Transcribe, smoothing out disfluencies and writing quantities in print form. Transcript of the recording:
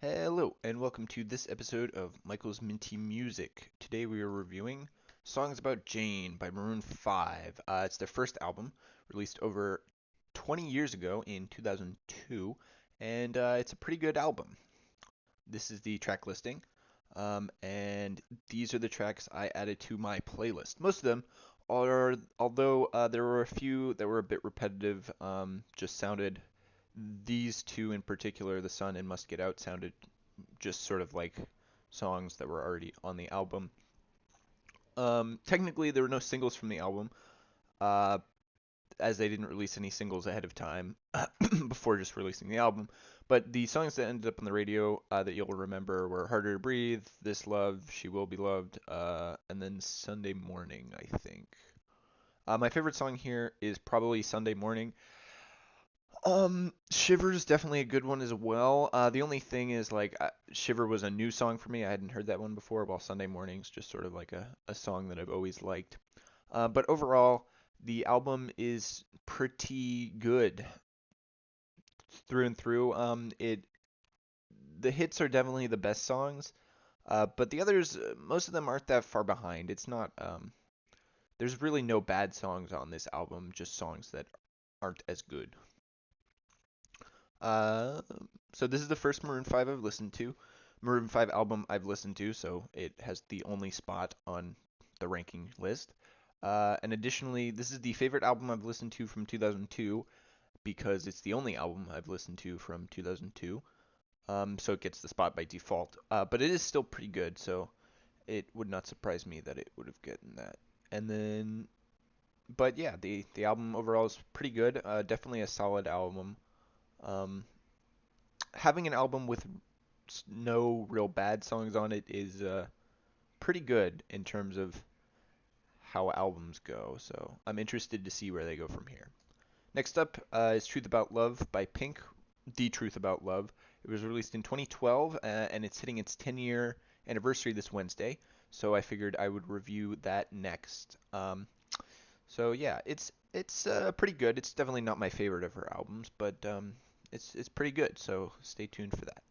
Hello, and welcome to this episode of Michael's Minty Music. Today we are reviewing Songs About Jane by Maroon 5. It's their first album, released over 20 years ago in 2002, and it's a pretty good album. This is the track listing, and these are the tracks I added to my playlist. Most of them are, although there were a few that were a bit repetitive, just sounded these two in particular, The Sun and Must Get Out, sounded just sort of like songs that were already on the album. Technically, there were no singles from the album, uh, as they didn't release any singles ahead of time before just releasing the album. But the songs that ended up on the radio that you'll remember were Harder to Breathe, This Love, She Will Be Loved, and then Sunday Morning, I think. My favorite song here is probably Sunday Morning. Shiver is definitely a good one as well. The only thing is like Shiver was a new song for me. I hadn't heard that one before, while Sunday Morning's just sort of like a song that I've always liked. But overall, the album is pretty good through and through. The hits are definitely the best songs, but the others, most of them aren't that far behind. It's not. There's really no bad songs on this album, just songs that aren't as good. Uh, so this is the first Maroon 5 I've listened to. Maroon 5 album I've listened to, so it has the only spot on the ranking list. And additionally, this is the favorite album I've listened to from 2002 because it's the only album I've listened to from 2002. So it gets the spot by default. But it is still pretty good, so it would not surprise me that it would have gotten that. And then, but yeah, the album overall is pretty good. Definitely a solid album. Um, Having an album with no real bad songs on it is pretty good in terms of how albums go. So I'm interested to see where they go from here. Next up is Truth About Love by Pink, The Truth About Love. It was released in 2012 and it's hitting its 10-year anniversary this Wednesday. So I figured I would review that next. So yeah, it's pretty good. It's definitely not my favorite of her albums, but it's pretty good. So stay tuned for that.